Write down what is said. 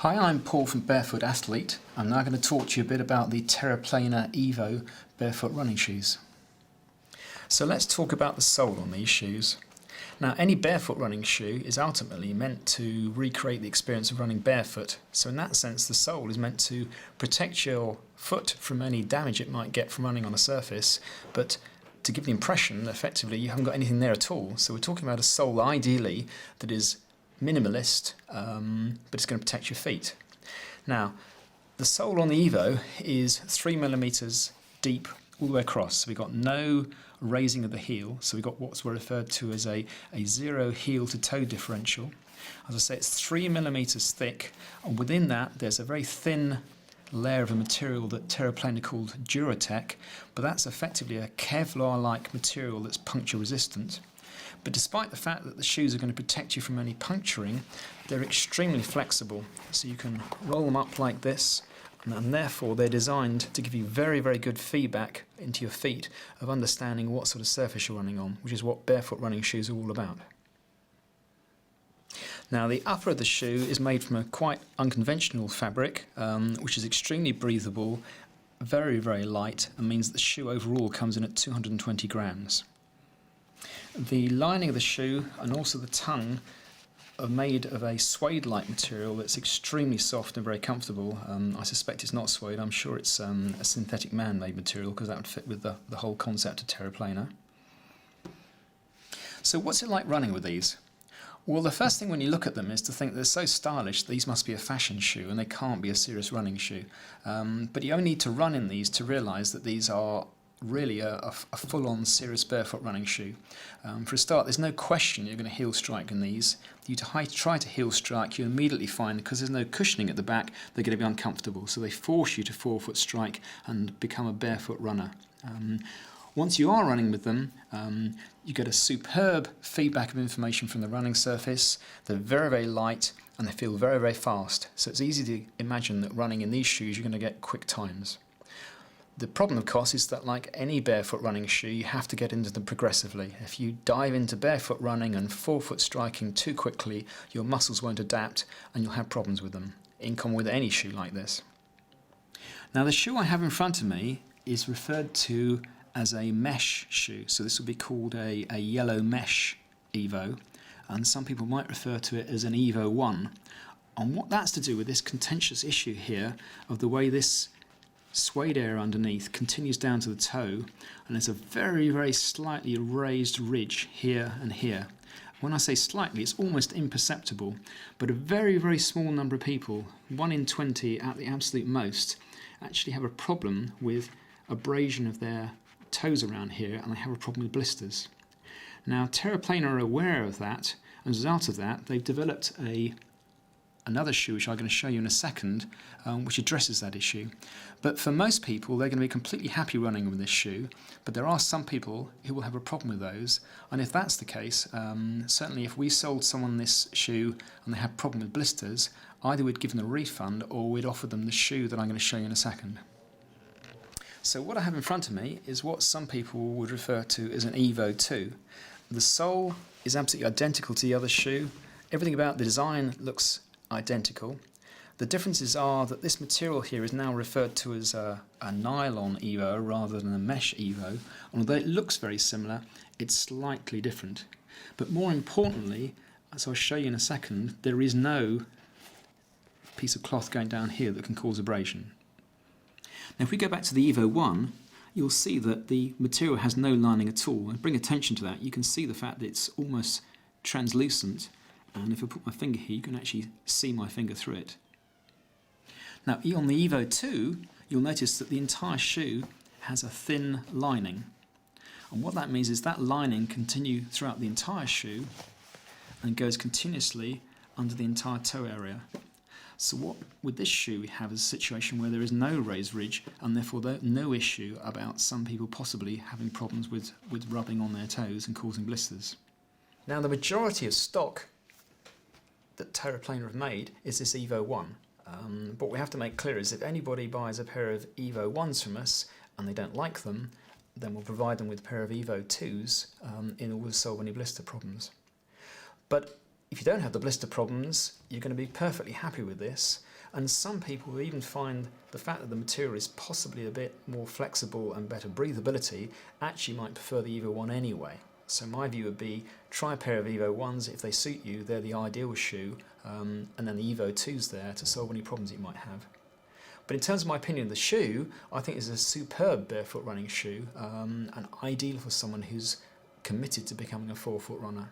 Hi, I'm Paul from Barefoot Athlete. I'm now going to talk to you a bit about the Terra Plana Evo barefoot running shoes. So let's talk about the sole on these shoes. Now, any barefoot running shoe is ultimately meant to recreate the experience of running barefoot. So in that sense, the sole is meant to protect your foot from any damage it might get from running on a surface, but to give the impression that effectively you haven't got anything there at all. So we're talking about a sole ideally that is minimalist, but it's going to protect your feet. Now, the sole on the Evo is 3mm deep all the way across. So we've got no raising of the heel, so we've got what's referred to as a zero heel to toe differential. As I say, it's 3mm thick, and within that there's a very thin layer of a material that Terra Plana called Duratec, but that's effectively a Kevlar-like material that's puncture resistant. But despite the fact that the shoes are going to protect you from any puncturing, they're extremely flexible. So you can roll them up like this, and therefore they're designed to give you very, very good feedback into your feet of understanding what sort of surface you're running on, which is what barefoot running shoes are all about. Now, the upper of the shoe is made from a quite unconventional fabric, which is extremely breathable, very, very light, and means that the shoe overall comes in at 220 grams. The lining of the shoe and also the tongue are made of a suede-like material that's extremely soft and very comfortable. I suspect it's not suede, I'm sure it's a synthetic man-made material, because that would fit with the whole concept of Terra Plana. So what's it like running with these? Well, the first thing when you look at them is to think they're so stylish, these must be a fashion shoe and they can't be a serious running shoe. But you only need to run in these to realise that these are really a full-on serious barefoot running shoe. For a start, there's no question you're going to heel strike in these. If you try to heel strike, you immediately find, because there's no cushioning at the back, they're going to be uncomfortable. So they force you to forefoot strike and become a barefoot runner. Once you are running with them, you get a superb feedback of information from the running surface. They're very, very light and they feel very, very fast. So it's easy to imagine that running in these shoes you're going to get quick times. The problem, of course, is that like any barefoot running shoe, you have to get into them progressively. If you dive into barefoot running and forefoot striking too quickly, your muscles won't adapt and you'll have problems with them, in common with any shoe like this. Now, the shoe I have in front of me is referred to as a mesh shoe. So this would be called a yellow mesh Evo, and some people might refer to it as an Evo 1. And what that's to do with this contentious issue here of the way this suede area underneath continues down to the toe, and there's a very, very slightly raised ridge here and here. When I say slightly, it's almost imperceptible, but a very, very small number of people, 1 in 20 at the absolute most, actually have a problem with abrasion of their toes around here, and they have a problem with blisters. Now, Terra Plana are aware of that, and as a result of that, they've developed another shoe, which I'm going to show you in a second, which addresses that issue. But for most people, they're going to be completely happy running with this shoe, but there are some people who will have a problem with those, and if that's the case, certainly if we sold someone this shoe and they had a problem with blisters, either we'd give them a refund or we'd offer them the shoe that I'm going to show you in a second. So what I have in front of me is what some people would refer to as an Evo 2. The sole is absolutely identical to the other shoe. Everything about the design looks identical. The differences are that this material here is now referred to as a nylon Evo rather than a mesh Evo. Although it looks very similar, it's slightly different. But more importantly, as I'll show you in a second, there is no piece of cloth going down here that can cause abrasion. Now, if we go back to the Evo 1, you'll see that the material has no lining at all. And bring attention to that, you can see the fact that it's almost translucent. And if I put my finger here, you can actually see my finger through it. Now, on the Evo 2, you'll notice that the entire shoe has a thin lining. And what that means is that lining continues throughout the entire shoe and goes continuously under the entire toe area. So what with this shoe we have is a situation where there is no raised ridge, and therefore no issue about some people possibly having problems with rubbing on their toes and causing blisters. Now, the majority of stock that Terra Plana have made is this Evo 1. But what we have to make clear is if anybody buys a pair of Evo 1s from us and they don't like them, then we'll provide them with a pair of Evo 2s in order to solve any blister problems. But If you don't have the blister problems, you're going to be perfectly happy with this. And some people will even find the fact that the material is possibly a bit more flexible and better breathability actually might prefer the Evo 1 anyway. So my view would be try a pair of Evo 1s. If they suit you, they're the ideal shoe. And then the Evo 2's there to solve any problems you might have. But in terms of my opinion, the shoe, I think is a superb barefoot running shoe and ideal for someone who's committed to becoming a forefoot runner.